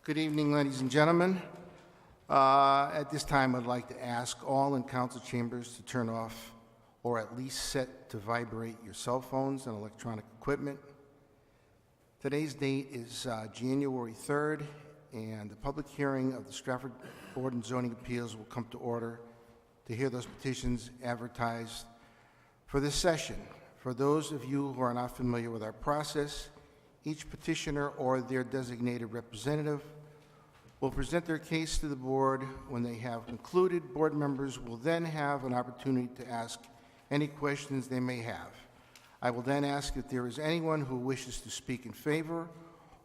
Good evening, ladies and gentlemen. At this time, I'd like to ask all in council chambers to turn off or at least set to vibrate your cell phones and electronic equipment. Today's date is January 3rd, and the public hearing of the Stratford Board and Zoning Appeals will come to order to hear those petitions advertised for this session. For those of you who are not familiar with our process, each petitioner or their designated representative will present their case to the board. When they have concluded, board members will then have an opportunity to ask any questions they may have. I will then ask if there is anyone who wishes to speak in favor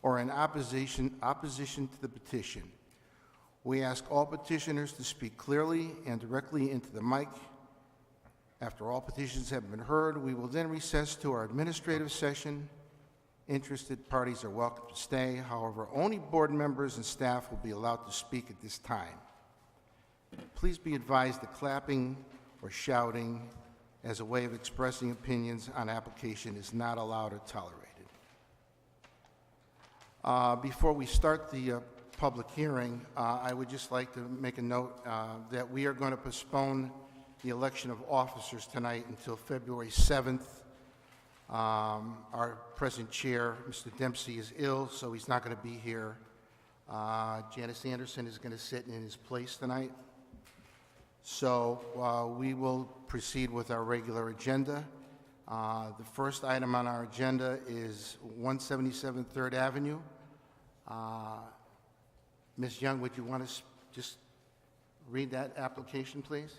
or in opposition to the petition. We ask all petitioners to speak clearly and directly into the mic. After all petitions have been heard, we will then recess to our administrative session. Interested parties are welcome to stay. However, only board members and staff will be allowed to speak at this time. Please be advised that clapping or shouting as a way of expressing opinions on application is not allowed or tolerated. Before we start the public hearing, I would just like to make a note that we are going to postpone the election of officers tonight until February 7th. Our present chair, Mr. Dempsey, is ill, so he's not going to be here. Janice Anderson is going to sit in his place tonight. So we will proceed with our regular agenda. The first item on our agenda is 177 3rd Avenue. Ms. Young, would you want to just read that application, please?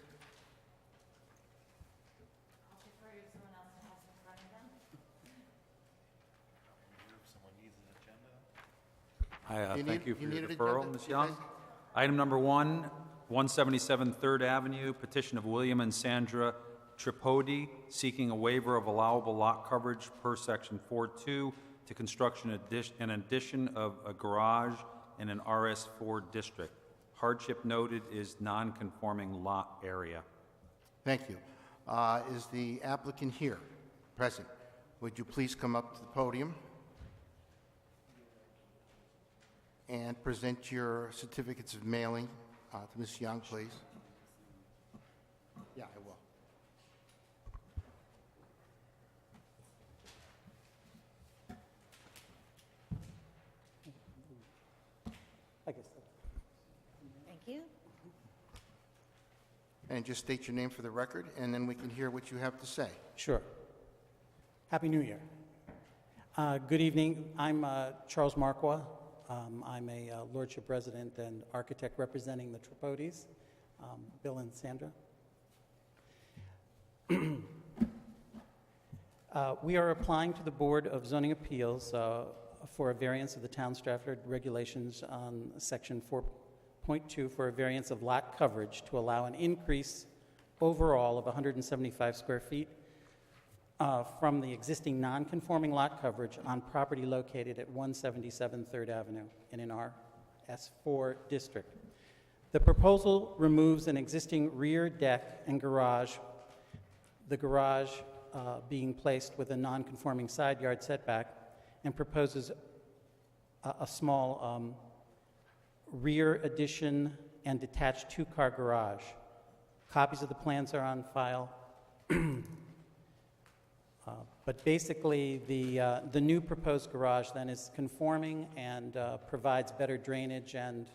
Thank you for your deferral, Ms. Young. Item number 177 3rd Avenue, petition of William and Sandra Tripodi, seeking a waiver of allowable lot coverage per section 4.2 to construction an addition of a garage in an RS4 district. Hardship noted is non-conforming lot area. Thank you. Is the applicant here, present? Would you please come up to the podium and present your certificates of mailing to Ms. Young, please? Yeah, I will. Thank you. And just state your name for the record, and then we can hear what you have to say. Sure. Happy New Year. Good evening. I'm Charles Marquardt. I'm a lordship resident and architect representing the Tripodis, Bill and Sandra. We are applying to the Board of Zoning Appeals for a variance of the Town Stratford regulations on section 4.2 for a variance of lot coverage to allow an increase overall of 175 square feet from the existing non-conforming lot coverage on property located at 177 3rd Avenue in an RS4 district. The proposal removes an existing rear deck and garage, the garage being placed with a non-conforming side yard setback, and proposes a small rear addition and detached two-car garage. Copies of the plans are on file. But basically, the new proposed garage then is conforming and provides better drainage, and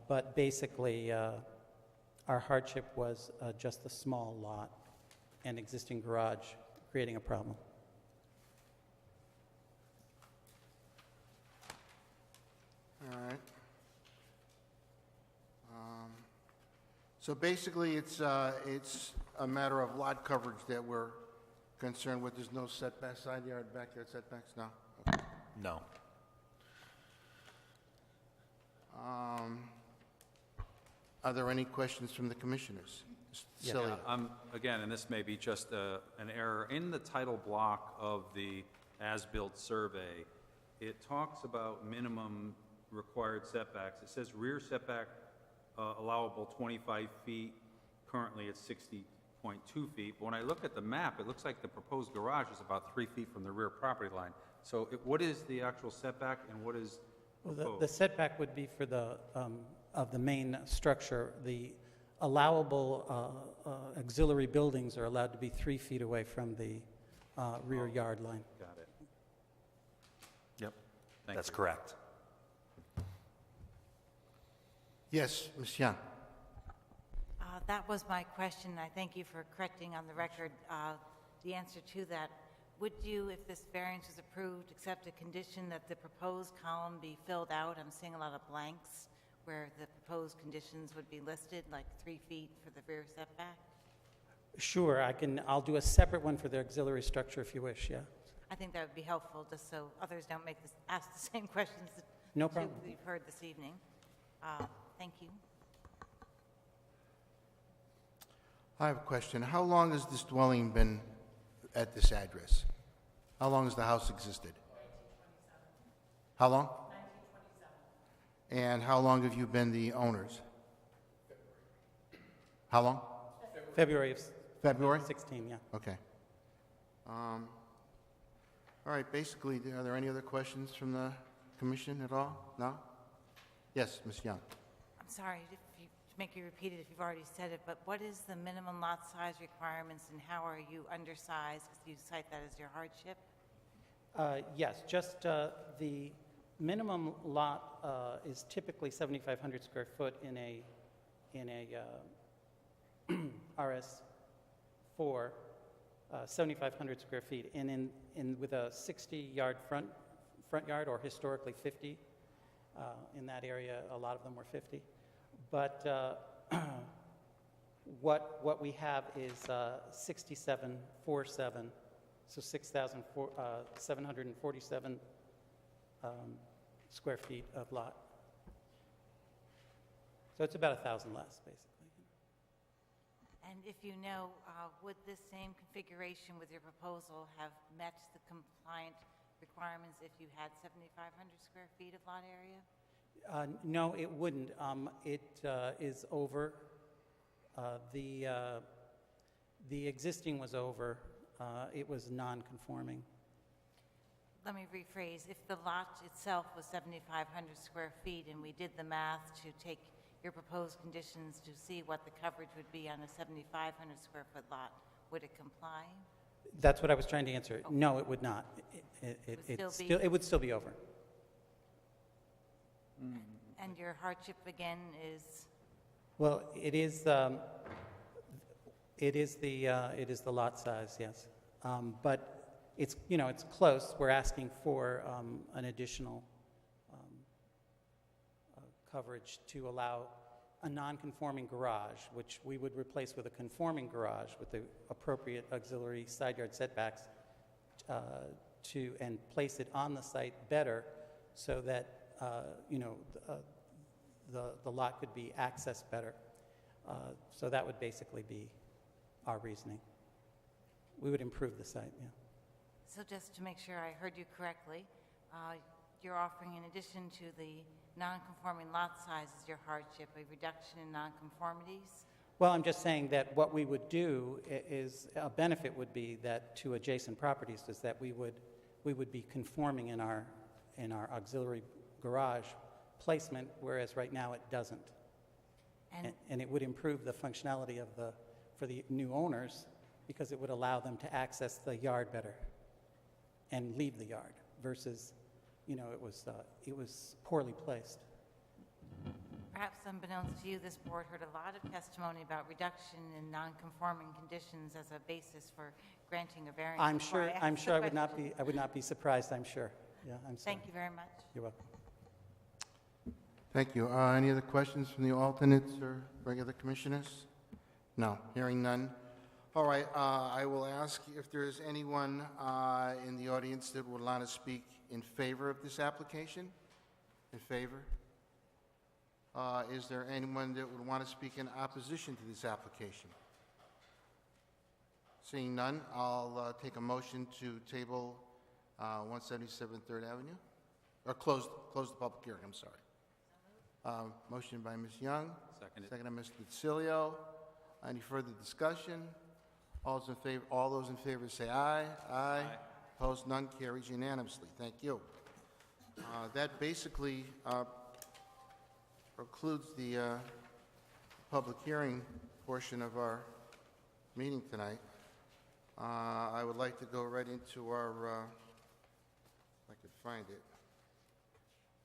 but basically our hardship was just the small lot and existing garage creating a problem. All right. So basically, it's a matter of lot coverage that we're concerned with. There's no setback, side yard, backyard setbacks? No? Okay. No. Are there any questions from the commissioners? Celia. Again, and this may be just an error. In the title block of the as-built survey, it talks about minimum required setbacks. It says rear setback allowable 25 feet. Currently it's 60.2 feet. But when I look at the map, it looks like the proposed garage is about 3 feet from the rear property line. So what is the actual setback, and what is Well, the setback would be for the, of the main structure. The allowable auxiliary buildings are allowed to be 3 feet away from the rear yard line. Got it. Yep, Thank that's you. correct. Yes, Ms. Young. That was my question. I thank you for correcting on the record the answer to that. Would you, if this variance is approved, accept a condition that the proposed column be filled out? I'm seeing a lot of blanks where the proposed conditions would be listed, like 3 feet for the rear setback. Sure, I'll do a separate one for the auxiliary structure if you wish, yeah. I think that would be helpful, just so others don't ask the same questions that No problem. we've heard this evening. Thank you. I have a question. How long has this dwelling been at this address? How long has the house existed? 1927. How long? 1927. And how long have you been the owners? How long? February of February? 16, yeah. Okay. All right, basically, are there any other questions from the commission at all? No? Yes, Ms. Young. I'm sorry to make you repeat it if you've already said it, but what is the minimum lot size requirements and how are you undersized? Because you cite that as your hardship. Yes, just the minimum lot is typically 7,500 square foot in a RS4, 7,500 square feet, and in with a 60-yard front yard, or historically 50. In that area, a lot of them were 50. But what we have is 6747, so 6,747 square feet of lot. So it's about 1,000 less, basically. And if you know, would this same configuration with your proposal have met the compliant requirements if you had 7,500 square feet of lot area? No, it wouldn't. It is over. The existing was over. It was non-conforming. Let me rephrase. If the lot itself was 7,500 square feet and we did the math to take your proposed conditions to see what the coverage would be on a 7,500 square foot lot, would it comply? That's what I was trying to answer. No, it would not. It would still be over. And your hardship again is? Well, it is the lot size, yes. But it's, it's close. We're asking for an additional coverage to allow a non-conforming garage, which we would replace with a conforming garage with the appropriate auxiliary side yard setbacks and place it on the site better so that the lot could be accessed better. So that would basically be our reasoning. We would improve the site, yeah. So just to make sure I heard you correctly, you're offering, in addition to the non-conforming lot size as your hardship, a reduction in non-conformities? Well, I'm just saying that what we would do is, a benefit would be that to adjacent properties is that we would be conforming in our auxiliary garage placement, whereas right now it doesn't. And it would improve the functionality for the new owners because it would allow them to access the yard better and leave the yard versus, it was poorly placed. Perhaps unbeknownst to you, this board heard a lot of testimony about reduction in non-conforming conditions as a basis for granting a variance. I'm Before sure ask I the would not question. be I would not be surprised, I'm sure. Yeah, I'm sorry. Thank you very much. You're welcome. Thank you. Any other questions from the alternates or regular commissioners? No, hearing none. All right, I will ask if there is anyone in the audience that would want to speak in favor of this application. In favor? Is there anyone that would want to speak in opposition to this application? Seeing none, I'll take a motion to table 177 3rd Avenue, or close the public hearing, I'm sorry. Motion by Ms. Young. Seconded. Second by Mr. DiCilio. Any further discussion? All those in favor say aye. Aye. Opposed, none, carries unanimously. Thank you. That basically precludes the public hearing portion of our meeting tonight. I would like to go right into our, if I could find it,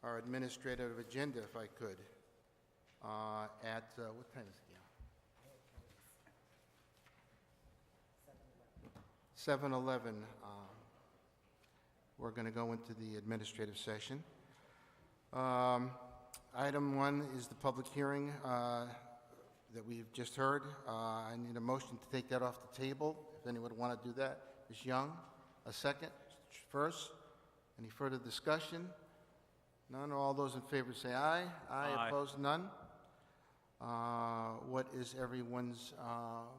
our administrative agenda, if I could, at, what time is it now? 7:11. We're going to go into the administrative session. Item 1 is the public hearing that we've just heard. I need a motion to take that off the table, if anyone would want to do that. Ms. Young, a second. First, any further discussion? None. All those in favor say aye. Aye. Opposed, none. What is everyone's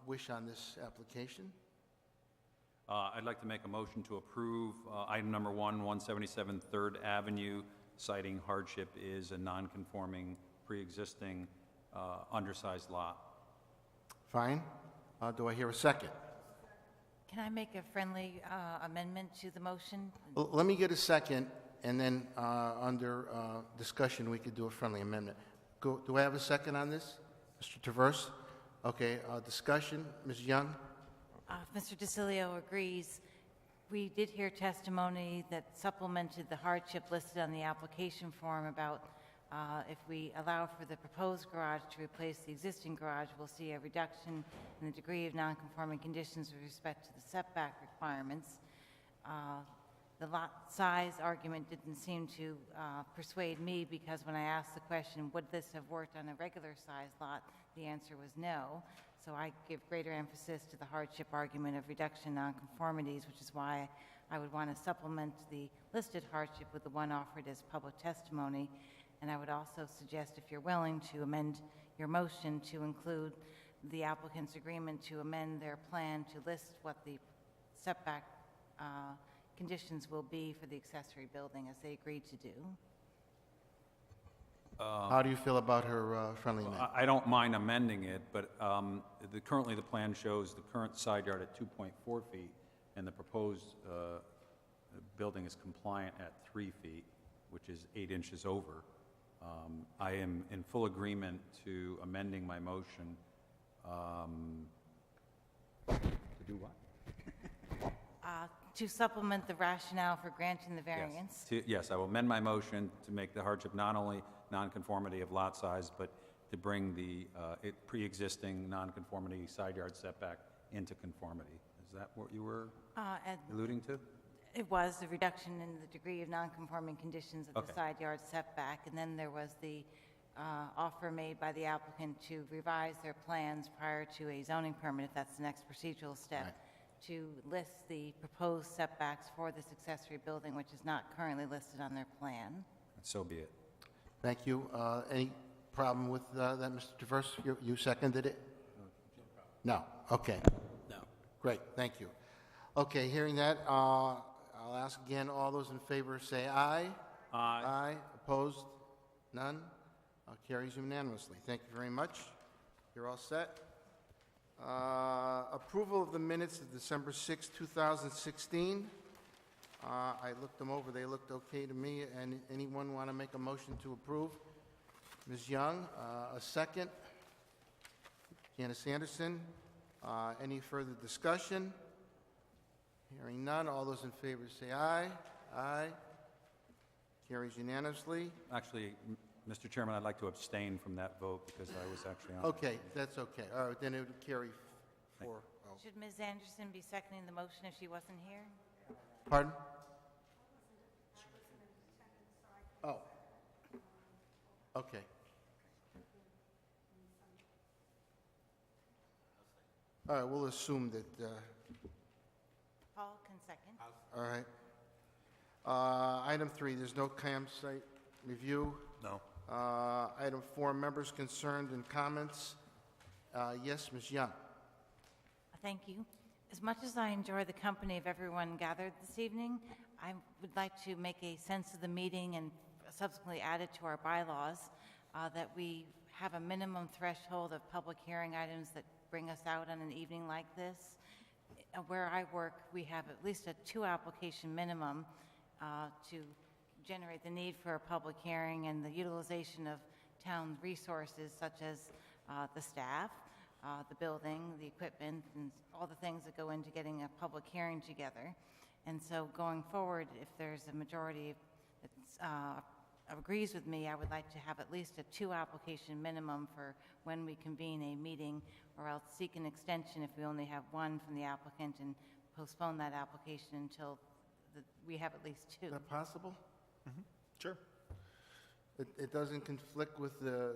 wish on this application? I'd like to make a motion to approve item number 1, 177 3rd Avenue, citing hardship is a non-conforming, pre-existing, undersized lot. Fine. Do I hear a second? Can I make a friendly amendment to the motion? Let me get a second, and then under discussion, we could do a friendly amendment. Do I have a second on this? Mr. Traverse? Okay, discussion. Ms. Young? If Mr. DeCilio agrees, we did hear testimony that supplemented the hardship listed on the application form about if we allow for the proposed garage to replace the existing garage, we'll see a reduction in the degree of nonconforming conditions with respect to the setback requirements. The lot size argument didn't seem to persuade me, because when I asked the question, would this have worked on a regular size lot, the answer was no. So I give greater emphasis to the hardship argument of reduction in nonconformities, which is why I would want to supplement the listed hardship with the one offered as public testimony. And I would also suggest, if you're willing, to amend your motion to include the applicant's agreement to amend their plan to list what the setback conditions will be for the accessory building, as they agreed to do. How do you feel about her friendly amendment? I don't mind amending it, but currently the plan shows the current side yard at 2.4 feet, and the proposed building is compliant at 3 feet, which is 8 inches over. I am in full agreement to amending my motion to do what? To supplement the rationale for granting the variance. Yes, I will amend my motion to make the hardship not only nonconformity of lot size, but to bring the pre-existing nonconformity side yard setback into conformity. Is that what you were alluding to? It was the reduction in the degree of nonconforming conditions of the Okay. side yard setback, and then there was the offer made by the applicant to revise their plans prior to a zoning permit, if that's the next procedural step, Right. to list the proposed setbacks for this accessory building, which is not currently listed on their plan. So be it. Thank you. Any problem with that, Mr. Traverse? You seconded it? No. Okay. No. Great. Thank you. Okay, hearing that, I'll ask again, all those in favor say aye. Aye. Aye. Opposed? None? Carries unanimously. Thank you very much. You're all set. Approval of the minutes of December 6, 2016. I looked them over. They looked okay to me. And anyone want to make a motion to approve? Ms. Young, a second. Janice Anderson. Any further discussion? Hearing none. All those in favor say aye. Aye. Carries unanimously. Actually, Mr. Chairman, I'd like to abstain from that vote because I was actually on. Okay, that's okay. All right, then it would carry 4-0. Should Ms. Anderson be seconding the motion if she wasn't here? Pardon? Oh. Okay. All right, we'll assume that, Paul can second. all right. Item 3, there's no campsite review. No. Item 4, members concerned and comments. Yes, Ms. Young. Thank you. As much as I enjoy the company of everyone gathered this evening, I would like to make a sense of the meeting and subsequently add it to our bylaws, that we have a minimum threshold of public hearing items that bring us out on an evening like this. Where I work, we have at least a 2-application minimum to generate the need for a public hearing and the utilization of town resources such as the staff, the building, the equipment, and all the things that go into getting a public hearing together. And so going forward, if there's a majority that agrees with me, I would like to have at least a 2-application minimum for when we convene a meeting, or else seek an extension if we only have one from the applicant and postpone that application until we have at least 2. Is that possible? Sure. It doesn't conflict with the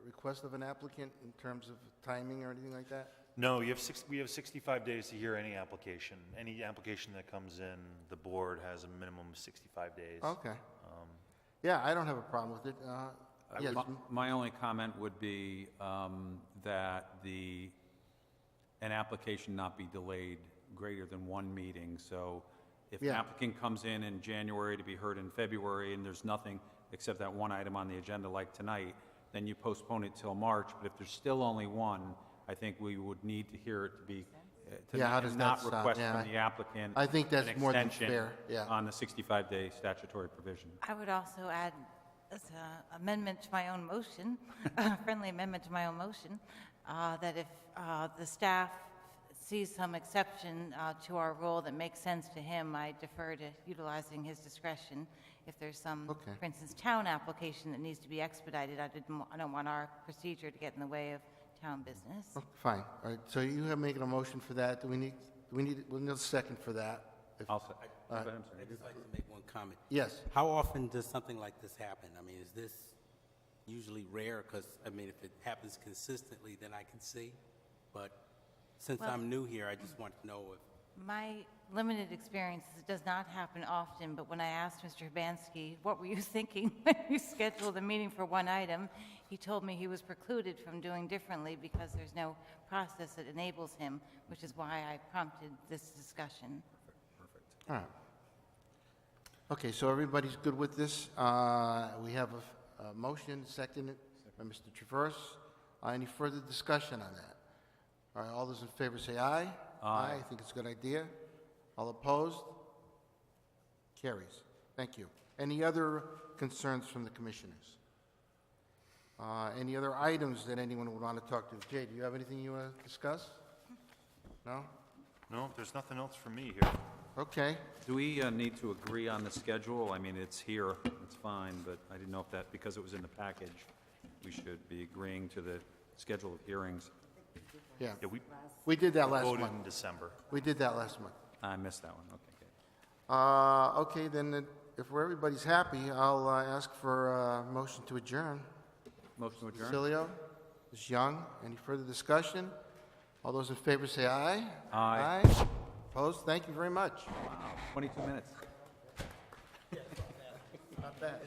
request of an applicant in terms of timing or anything like that? No, we have 65 days to hear any application. Any application that comes in, the board has a minimum of 65 days. Okay. Yeah, I don't have a problem with it. Yes, My only comment would be that an application not be delayed greater than 1 meeting. So if an Yeah. applicant comes in January to be heard in February, and there's nothing except that one item on the agenda like tonight, then you postpone it till March. But if there's still only one, I think we would need to hear it to be, Yeah, how does not that sound? request Yeah, from the applicant I think that's an more than extension fair, yeah. on the 65-day statutory provision. I would also add, as an amendment to my own motion, a friendly amendment to my own motion, that if the staff sees some exception to our rule that makes sense to him, I defer to utilizing his discretion. If there's some, Okay. for instance, town application that needs to be expedited, I don't want our procedure to get in the way of town business. Oh, fine. All right, so you have making a motion for that. We'll need a second for that. If- I'll say, go ahead, I'm I'd sorry. just like to make one comment. Yes. How often does something like this happen? I mean, is this usually rare? Because, I mean, if it happens consistently, then I can see. But since Well- I'm new here, I just want to know if, My limited experience is it does not happen often, but when I asked Mr. Hibansky, what were you thinking when you scheduled a meeting for one item, he told me he was precluded from doing differently because there's no process that enables him, which is why I prompted this discussion. All right. Okay, so everybody's good with this? We have a motion, seconded by Mr. Traverse. Any further discussion on that? All right, all those in favor say aye. Aye. I think it's a good idea. All opposed? Carries. Thank you. Any other concerns from the commissioners? Any other items that anyone would want to talk to? Jay, do you have anything you want to discuss? No? No, there's nothing else for me here. Okay. Do we need to agree on the schedule? I mean, it's here, it's fine, but I didn't know if that, because it was in the package, we should be agreeing to the schedule of hearings. Yeah. Yeah, We did that last voted month. in December. We did that last month. I missed that one, okay, good. Okay, then if everybody's happy, I'll ask for a motion to adjourn. Motion to adjourn? Cilio, Ms. Young, any further discussion? All those in favor say aye. Aye. Aye. Opposed? Thank you very much. 22 minutes. Not bad.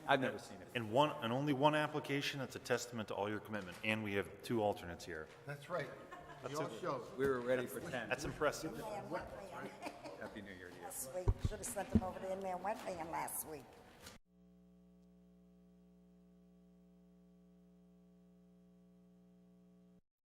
I've never seen it. And only one application, that's a testament to all your commitment. And we have 2 alternates here. That's right. You all showed. We were ready for 10. That's impressive. Happy New Year to you. Last week, should have sent them over to Inman Wetland last week.